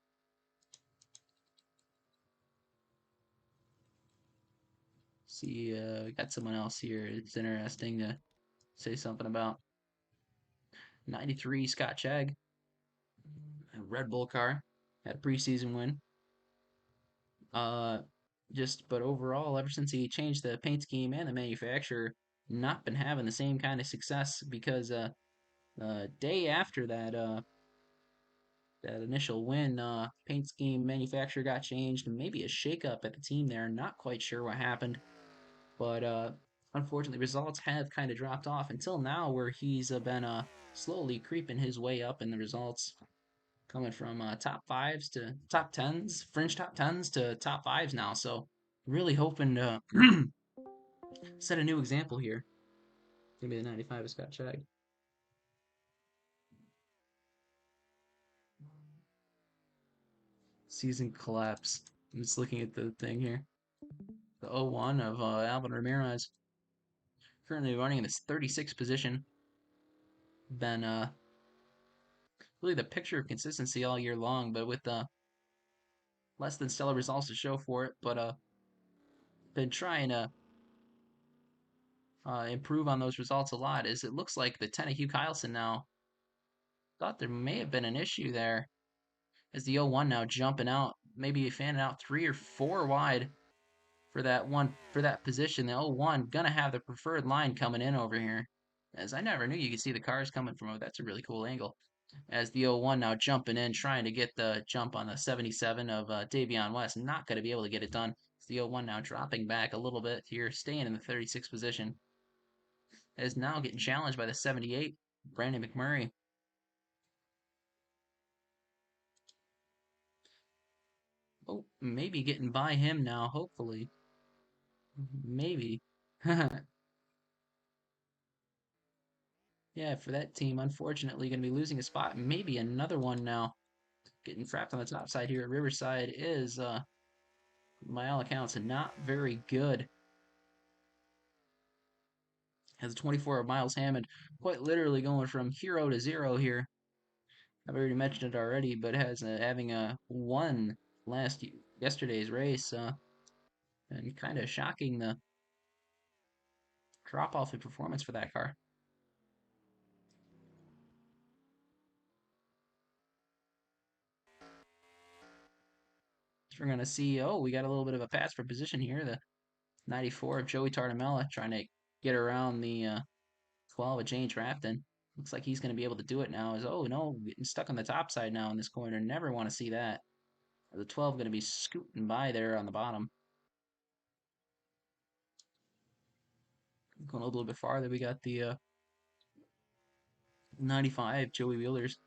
See, we got someone else here. It's interesting to say something about 93 Scott Chegg, a Red Bull car, had a preseason win. Uh, but overall, ever since he changed the paint scheme and the manufacturer, not been having the same kind of success because day after that initial win, paint scheme manufacturer got changed, and maybe a shakeup at the team there. Not quite sure what happened, but unfortunately, results have kind of dropped off until now, where he's been slowly creeping his way up in the results, coming from top fives to top tens, fringe top tens to top fives now. So really hoping to set a new example here. Give me the 95 of Scott Chag. Season collapse. I'm just looking at the thing here. The 01 of Alvin Ramirez. Currently running in this 36th position. Been really the picture of consistency all year long, but with less than stellar results to show for it. But been trying to improve on those results a lot. As it looks like the 10 of Hugh Kyleson now thought there may have been an issue there. As the 01 now jumping out, maybe fanning out 3 or 4 wide for that position. The 01 gonna have the preferred line coming in over here. As I never knew you could see the cars coming from over. That's a really cool angle. As the 01 now jumping in, trying to get the jump on the 77 of Davion West. Not going to be able to get it done. It's the 01 now dropping back a little bit here, staying in the 36th position. Is now getting challenged by the 78, Brandon McMurray. Oh, maybe getting by him now, hopefully. Maybe. Yeah, for that team, unfortunately, going to be losing a spot. Maybe another one now. getting trapped on the top side here at Riverside is, by all accounts, not very good. Has a 24 of Miles Hammond, quite literally going from hero to zero here. I've already mentioned it already, but has having a won yesterday's race, and kind of shocking the drop off in performance for that car. So we're gonna see. Oh, we got a little bit of a pass for position here. The 94 of Joey Tardamella trying to get around the 12 of James Rafton. Looks like he's gonna be able to do it now. Is oh no, getting stuck on the top side now in this corner. Never want to see that. The 12 gonna be scooting by there on the bottom. Going a little bit farther, we got the 95 Joey Wheelers.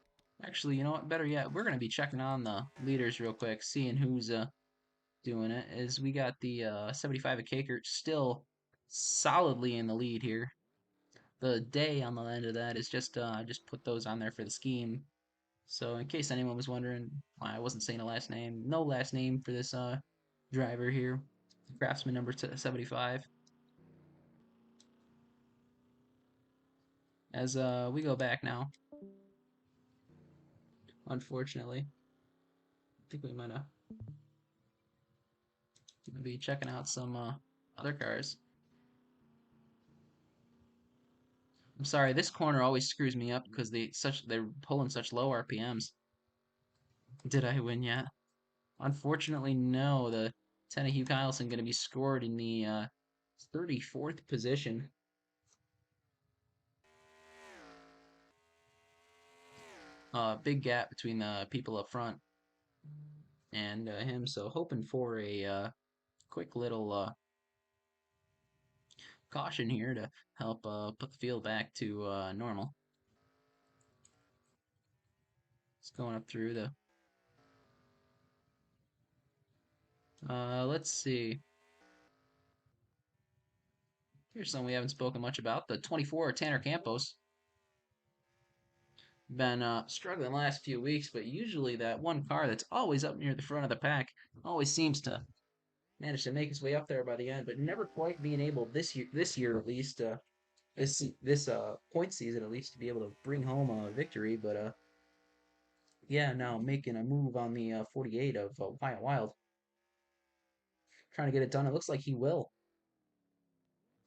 Actually, you know what? Better yet, we're gonna be checking on the leaders real quick, seeing who's doing it. Is we got the 75 of Caker still solidly in the lead here. The day on the end of that is just put those on there for the scheme. So in case anyone was wondering why I wasn't saying a last name, no last name for this driver here, Craftsman number 75. As we go back now, unfortunately, I think we might have be checking out some other cars. I'm sorry, this corner always screws me up because they're pulling such low RPMs. Did I win yet? Unfortunately, no. The 10 of Hugh Kylson going to be scored in the 34th position. Big gap between the people up front and him. So hoping for a quick little caution here to help put the field back to normal. It's going up through the. Let's see. Here's something we haven't spoken much about. The 24 Tanner Campos. Been struggling the last few weeks, but usually that one car that's always up near the front of the pack always seems to manage to make his way up there by the end, but never quite being able this year at least, this point season at least to be able to bring home a victory. But yeah, now making a move on the 48 of Wyatt Wild, trying to get it done. It looks like he will.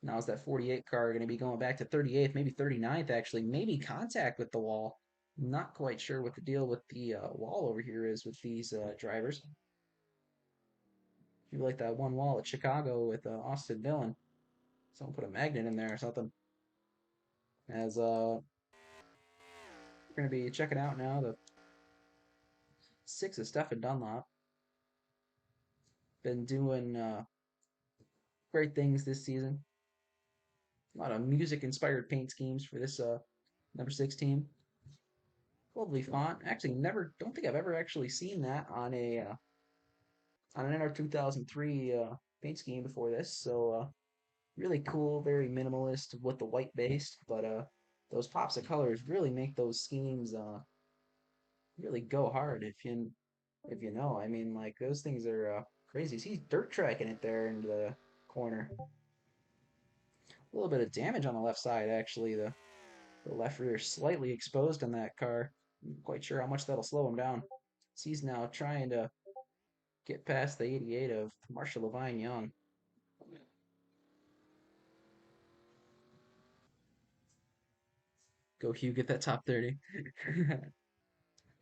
Now is that 48 car going to be going back to 38th, maybe 39th actually, maybe contact with the wall. Not quite sure what the deal with the wall over here is with these drivers. Maybe like that one wall at Chicago with Austin Dillon. Someone put a magnet in there or something. As we're going to be checking out now the 6 of Stefan Dunlop. Been doing great things this season. A lot of music-inspired paint schemes for this number 6 team. Lovely font. Actually, never. Don't think I've ever actually seen that on an NR 2003 paint scheme before this. So really cool, very minimalist with the white base, but those pops of colors really make those schemes really go hard if you know. I mean, like those things are crazy. He's dirt tracking it there into the corner. A little bit of damage on the left side actually. The left rear slightly exposed on that car. I'm quite sure how much that'll slow him down. So he's now trying to get past the 88 of Marshall Levine Young. Go Hugh, get that top 30.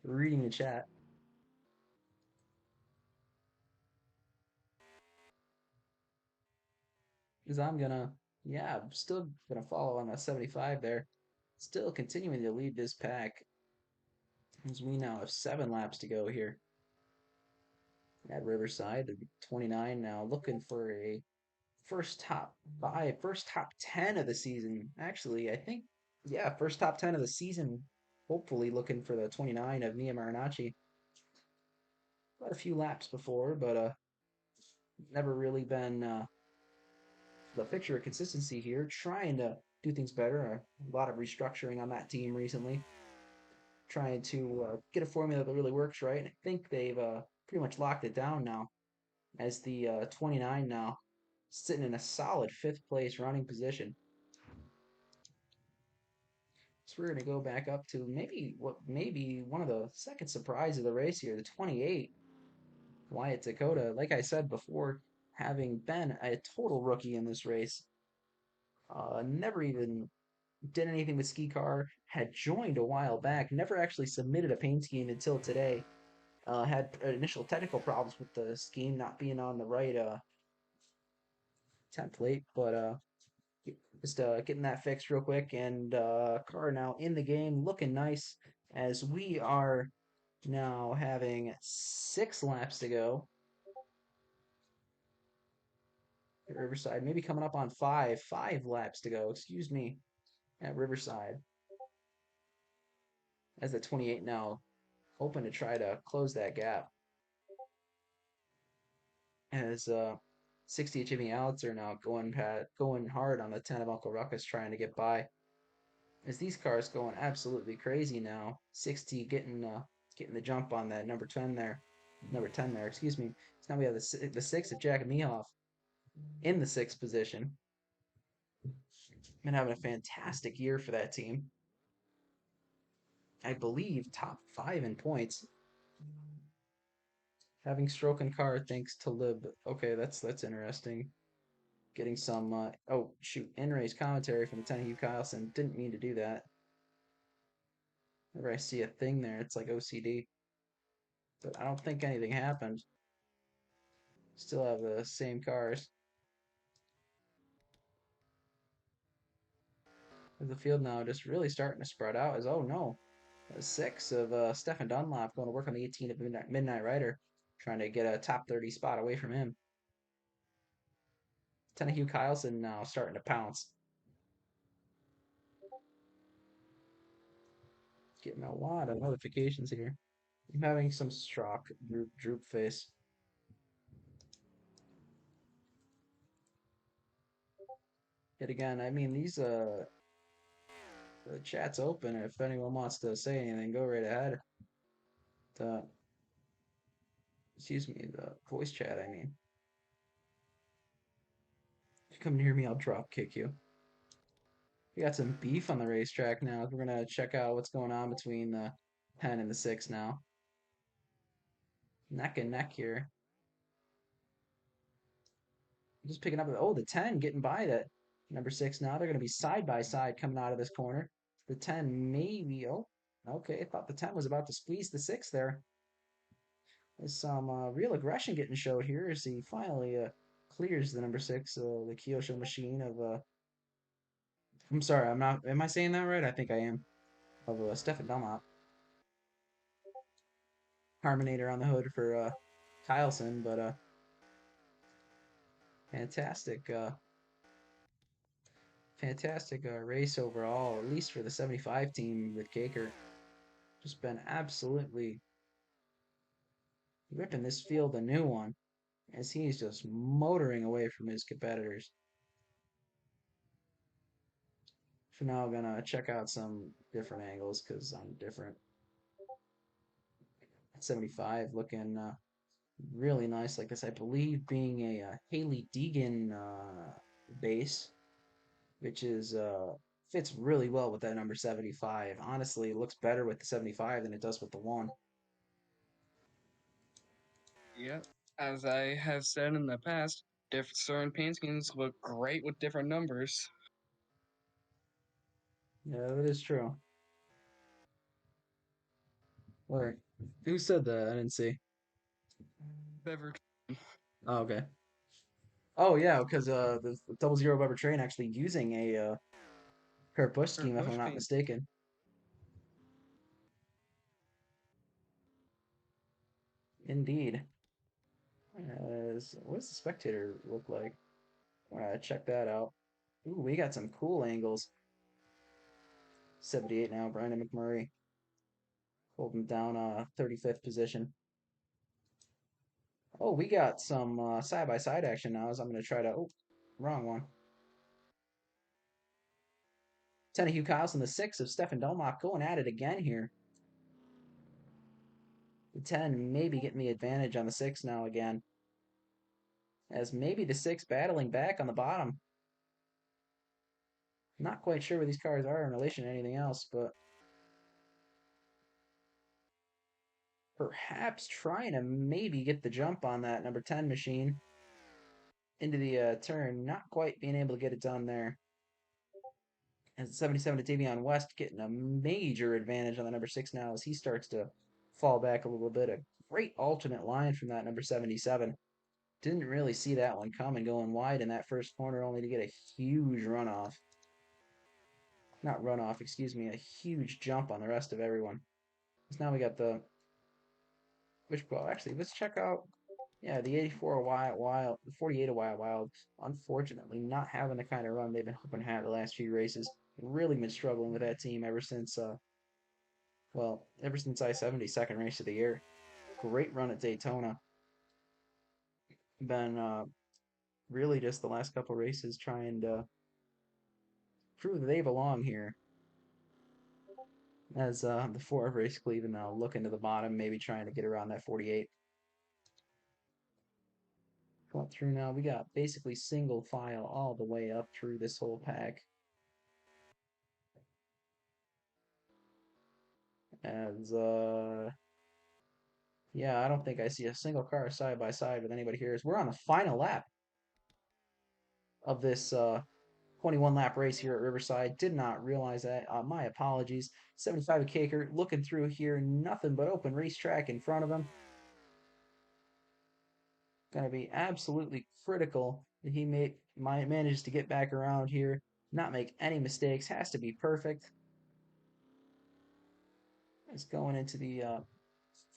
Reading the chat. Because I'm still gonna follow on that 75 there. Still continuing to lead this pack as we now have 7 laps to go here at Riverside. 29 now looking for a first top 10 of the season. Actually, I think, yeah, first top 10 of the season. Hopefully looking for the 29 of Mia Marinacci. Quite a few laps before, but never really been the picture of consistency here. Trying to do things better. A lot of restructuring on that team recently. trying to get a formula that really works right. And I think they've pretty much locked it down now as the 29 now, sitting in a solid fifth place running position. So we're going to go back up to maybe one of the second surprise of the race here, the 28, Wyatt Dakota. Like I said before, having been a total rookie in this race, never even did anything with SKICAR, had joined a while back, never actually submitted a paint scheme until today. Had initial technical problems with the scheme not being on the right template, but just getting that fixed real quick, and car now in the game, looking nice as we are now having 6 laps to go at Riverside. Maybe coming up on 5 laps to go. Excuse me, at Riverside as the 28 now hoping to try to close that gap as 60 Jimmy Alex are now going hard on the 10 of Uncle Ruckus trying to get by. As these cars going absolutely crazy now. 60 getting the jump on that number 10 there. Excuse me. So now we have the 6 of Jack Mehoff in the 6th position. Been having a fantastic year for that team. I believe top 5 in points. Having stroke and car thanks to Lib. Okay, that's interesting. Getting some oh shoot, in race commentary from Lieutenant Hugh Kyleson. Didn't mean to do that. Whenever I see a thing there, it's like OCD. But I don't think anything happened. Still have the same cars. The field now just really starting to spread out as oh no. 6 of Stefan Dunlop going to work on the 18 of Midnight Rider, trying to get a top 30 spot away from him. Lieutenant Hugh Kyleson now starting to pounce. Getting a lot of notifications here. I'm having some shock droop face. Yet again, I mean these the chat's open. If anyone wants to say anything, go right ahead. The excuse me, the voice chat. I mean, if you come near me, I'll drop kick you. We got some beef on the racetrack now. We're gonna check out what's going on between the 10 and the 6 now. Neck and neck here. Just picking up. Oh, the 10 getting by that number 6 now. They're gonna be side by side coming out of this corner. The 10 maybe. Oh, okay. I thought the 10 was about to squeeze the 6 there. There's some real aggression getting showed here as he finally clears the number 6, the Kyosho machine of. I'm sorry, I'm not. Am I saying that right? I think I am. Of Stefan Dunlop. Harmonator on the hood for Kyleson, but fantastic, fantastic race overall, at least for the 75 team with Kaker. Just been absolutely ripping this field a new one as he's just motoring away from his competitors. For now, I'm gonna check out some different angles because I'm different. 75 looking really nice like this. I believe being a Haley Deegan base, which is fits really well with that number 75. Honestly, it looks better with the 75 than it does with the 1. Yeah, as I have said in the past, different certain paint schemes look great with different numbers. Yeah, that is true. Where? Who said that? I didn't see. Beverage Oh, okay. Oh yeah, because the 00 Weber train actually using a Kurt Busch or scheme, if I'm bush not paint. mistaken. Indeed. What does the spectator look like? Check that out. Ooh, we got some cool angles. 78 now, Brandon McMurray holding down 35th position. Oh, we got some side by side action now. As I'm going to try to. Oh, wrong one. Hugh Kyleson, the 6 of Stefan Delmock going at it again here. The 10 maybe getting the advantage on the 6 now again, as maybe the 6 battling back on the bottom. Not quite sure where these cars are in relation to anything else, but perhaps trying to maybe get the jump on that number 10 machine into the turn. Not quite being able to get it done there. As 77 to Davion West getting a major advantage on the number 6 now as he starts to fall back a little bit. A great alternate line from that number 77. Didn't really see that one coming, going wide in that first corner, only to get a huge runoff. Not runoff, excuse me, a huge jump on the rest of everyone. So now we got the which well actually let's check out yeah, the 84 Wild Wild, the 48 Wild Wild, unfortunately not having the kind of run they've been hoping to have the last few races. Really been struggling with that team ever since ever since I-70 second race of the year. Great run at Daytona. Been really just the last couple races trying to prove that they belong here. As the four of race Cleveland now looking to the bottom, maybe trying to get around that 48. Going through now, we got basically single file all the way up through this whole pack. As yeah, I don't think I see a single car side by side with anybody here. As we're on the final lap of this 21 lap race here at Riverside. Did not realize that. My apologies. 75 a Caker looking through here, nothing but open racetrack in front of him. Going to be absolutely critical that he manages to get back around here, not make any mistakes. Has to be perfect. It's going into the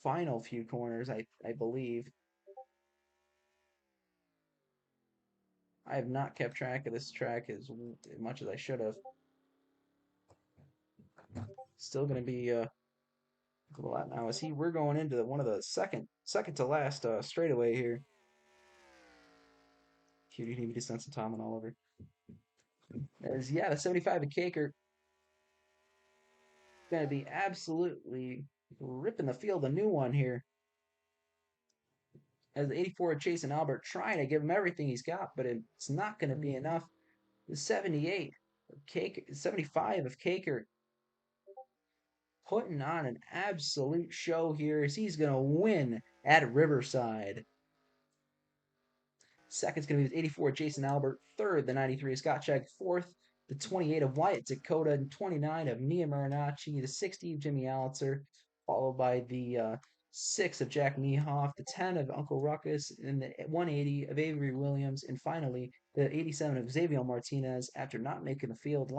final few corners, I believe. I have not kept track of this track as much as I should have. Still going to be a lot now. As we're going into one of the second to last straightaway here. Cutie need me to send some Tom and Oliver. As yeah, the 75 of Caker going to be absolutely ripping the field a new one here. As the 84 of Chase and Albert trying to give him everything he's got, but it's not going to be enough. The 78 of Caker, 75 of Caker putting on an absolute show here as he's going to win at Riverside. Second's going to be the 84 Jason Albert. Third, the 93 of Scott Chegg. Fourth, the 28 of Wyatt Dakota. And 29 of Mia Marinacci. The 60 of Jimmy Allitzer. Followed by the 6 of Jack Mehoff. The 10 of Uncle Ruckus. And the 180 of Avery Williams. And finally, the 87 of Xavier Martinez, after not making the field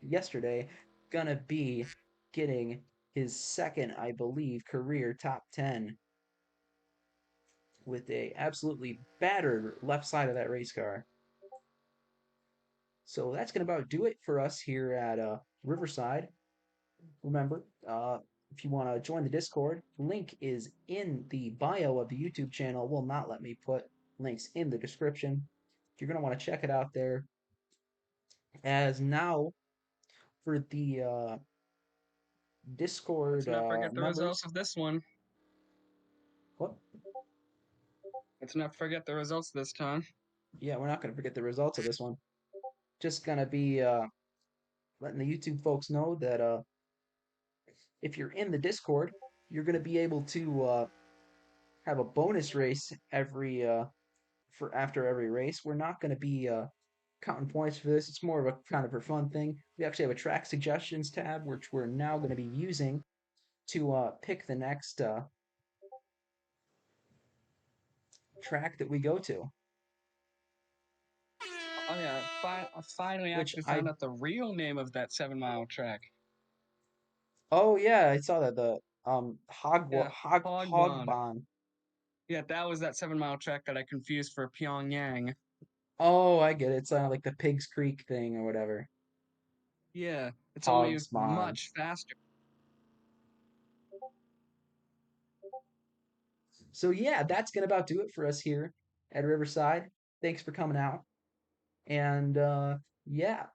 yesterday, going to be getting his second, I believe, career top 10 with a absolutely battered left side of that race car. So that's going to about do it for us here at Riverside. Remember, if you want to join the Discord, link is in the bio of the YouTube channel. Will not let me put links in the description. You're going to want to check it out there. As now for the Let's Discord not forget the results members. of this one. What? Let's not forget the results this time. Yeah, we're not going to forget the results of this one. Just going to be letting the YouTube folks know that if you're in the Discord, you're going to be able to have a bonus race every for after every race. We're not going to be counting points for this. It's more of a kind of for fun thing. We actually have a track suggestions tab, which we're now going to be using to pick the next track that we go to. Oh yeah, I finally Which actually I found out the real name of that 7 mile track. oh yeah, I saw that the Yeah, Hogbon. Hogbon. Yeah, that was that 7 mile track that I confused for Pyongyang. Oh, I get it. It's like the Pigs Creek thing or whatever. Yeah, it's only Hogsbon. much faster. So yeah, that's gonna about do it for us here at Riverside. Thanks for coming out. And yeah,